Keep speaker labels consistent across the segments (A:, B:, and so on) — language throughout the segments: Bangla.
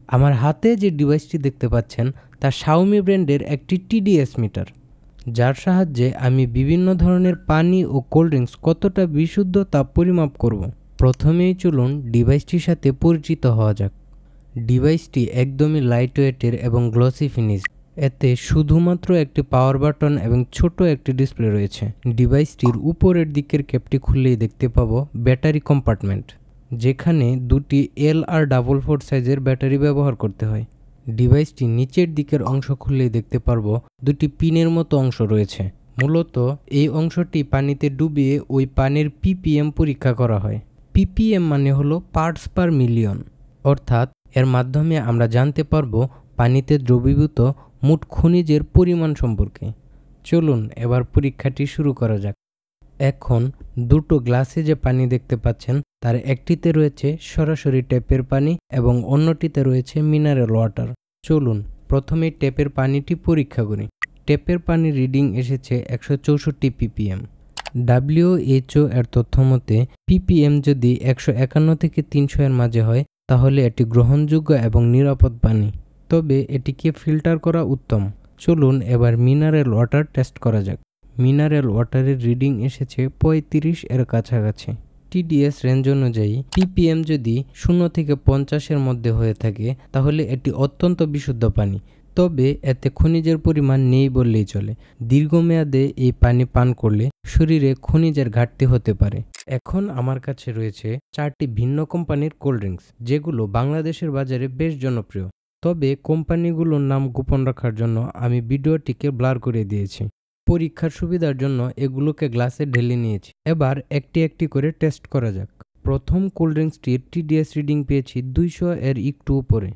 A: আমার হাতে যে ডিভাইসটি দেখতে পাচ্ছেন তা Xiaomi ব্র্যান্ডের একটি TDS মিটার, যার সাহায্যে আমি বিভিন্ন ধরনের পানি ও কোল্ড ড্রিঙ্কস কতটা বিশুদ্ধ তা পরিমাপ করব। প্রথমেই চলুন ডিভাইসটির সাথে পরিচিত হওয়া যাক। ডিভাইসটি একদমই লাইট ওয়েটের এবং গ্লসি ফিনিশ। এতে শুধুমাত্র একটি পাওয়ার বাটন এবং ছোট একটি ডিসপ্লে রয়েছে। ডিভাইসটির উপরের দিকের ক্যাপটি খুললেই দেখতে পাবো ব্যাটারি কম্পার্টমেন্ট, যেখানে দুটি LR44 সাইজের ব্যাটারি ব্যবহার করতে হয়। ডিভাইসটি নিচের দিকের অংশ খুললেই দেখতে পারবো দুটি পিনের মতো অংশ রয়েছে। মূলত এই অংশটি পানিতে ডুবিয়ে ওই পানির ppm পরীক্ষা করা হয়। ppm মানে হলো পার্টস পার মিলিয়ন, অর্থাৎ এর মাধ্যমে আমরা জানতে পারবো পানিতে দ্রবীভূত মোট খনিজের পরিমাণ সম্পর্কে। চলুন এবার পরীক্ষাটি শুরু করা যাক। এখন দুটো গ্লাসে যে পানি দেখতে পাচ্ছেন তার একটিতে রয়েছে সরাসরি ট্যাপের পানি এবং অন্যটিতে রয়েছে মিনারেল ওয়াটার। চলুন প্রথমে ট্যাপের পানিটি পরীক্ষা করি। ট্যাপের পানির রিডিং এসেছে 164 ppm। WHO এর তথ্য মতে ppm যদি 151 থেকে 300 এর মাঝে হয় তাহলে এটি গ্রহণযোগ্য এবং নিরাপদ পানি, তবে এটিকে ফিল্টার করা উত্তম। চলুন এবার মিনারেল ওয়াটার টেস্ট করা যাক। মিনারেল ওয়াটারের রিডিং এসেছে 35 এর কাছাকাছি। TDS রেঞ্জ অনুযায়ী ppm যদি 0 থেকে 50 এর মধ্যে হয়ে থাকে তাহলে এটি অত্যন্ত বিশুদ্ধ পানি, তবে এতে খনিজের পরিমাণ নেই বললেই চলে। দীর্ঘমেয়াদে এই পানি পান করলে শরীরে খনিজের ঘাটতি হতে পারে। এখন আমার কাছে রয়েছে 4টি ভিন্ন কোম্পানির কোল্ড ড্রিঙ্কস, যেগুলো বাংলাদেশের বাজারে বেশ জনপ্রিয়। তবে কোম্পানিগুলোর নাম গোপন রাখার জন্য আমি ভিডিওটিকে ব্লার করে দিয়েছি। পরীক্ষার সুবিধার জন্য এগুলোকে গ্লাসে ঢেলে নিয়েছি। এবার একটি একটি করে টেস্ট করা যাক। প্রথম কোল্ড ড্রিঙ্কসটির TDS রিডিং পেয়েছি 200 এর একটু উপরে।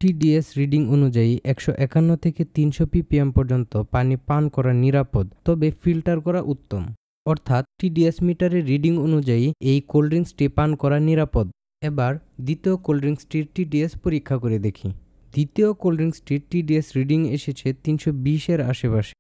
A: TDS রিডিং অনুযায়ী 151 থেকে 300 ppm পর্যন্ত পানি পান করা নিরাপদ, তবে ফিল্টার করা উত্তম। অর্থাৎ TDS মিটারের রিডিং অনুযায়ী এই কোল্ড ড্রিঙ্কসটি পান করা নিরাপদ। এবার দ্বিতীয় কোল্ড ড্রিঙ্কসটির TDS পরীক্ষা করে দেখি। দ্বিতীয় কোল্ড ড্রিঙ্কসটির TDS রিডিং এসেছে 320 এর আশেপাশে।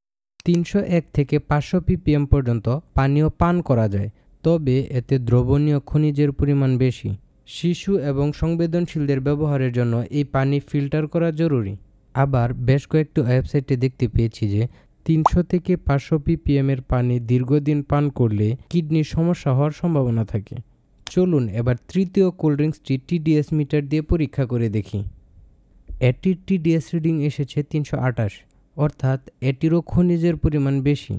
A: 301 থেকে 500 ppm পর্যন্ত পানীয় পান করা যায়, তবে এতে দ্রবণীয় খনিজের পরিমাণ বেশি। শিশু এবং সংবেদনশীলদের ব্যবহারের জন্য এই পানি ফিল্টার করা জরুরি। আবার বেশ কয়েকটি ওয়েবসাইটে দেখতে পেয়েছি যে 300 থেকে 500 ppm এর পানি দীর্ঘদিন পান করলে কিডনির সমস্যা হওয়ার সম্ভাবনা থাকে। চলুন এবার তৃতীয় কোল্ড ড্রিঙ্কসটি TDS মিটার দিয়ে পরীক্ষা করে দেখি। এটির TDS রিডিং এসেছে 328, অর্থাৎ এটিরও খনিজের পরিমাণ বেশি।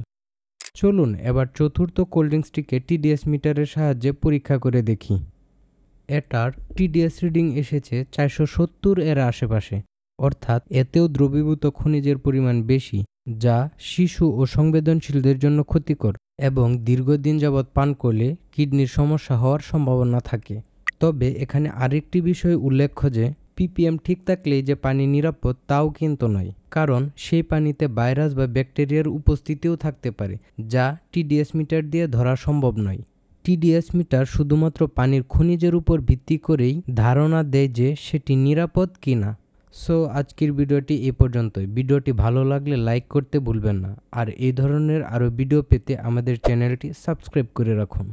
A: চলুন এবার চতুর্থ কোল্ড ড্রিঙ্কসটিকে TDS মিটারের সাহায্যে পরীক্ষা করে দেখি। এটার TDS রিডিং এসেছে 470 এর আশেপাশে, অর্থাৎ এতেও দ্রবীভূত খনিজের পরিমাণ বেশি, যা শিশু ও সংবেদনশীলদের জন্য ক্ষতিকর এবং দীর্ঘদিন যাবৎ পান করলে কিডনির সমস্যা হওয়ার সম্ভাবনা থাকে। তবে এখানে আরেকটি বিষয় উল্লেখ্য যে ppm ঠিক থাকলেই যে পানি নিরাপদ তাও কিন্তু নয়, কারণ সেই পানিতে ভাইরাস বা ব্যাকটেরিয়ার উপস্থিতিও থাকতে পারে, যা TDS মিটার দিয়ে ধরা সম্ভব নয়। TDS মিটার শুধুমাত্র পানির খনিজের উপর ভিত্তি করেই ধারণা দেয় যে সেটি নিরাপদ কিনা। সো আজকের ভিডিওটি এই পর্যন্তই। ভিডিওটি ভালো লাগলে লাইক করতে ভুলবেন না, আর এই ধরনের আরও ভিডিও পেতে আমাদের চ্যানেলটি সাবস্ক্রাইব করে রাখুন।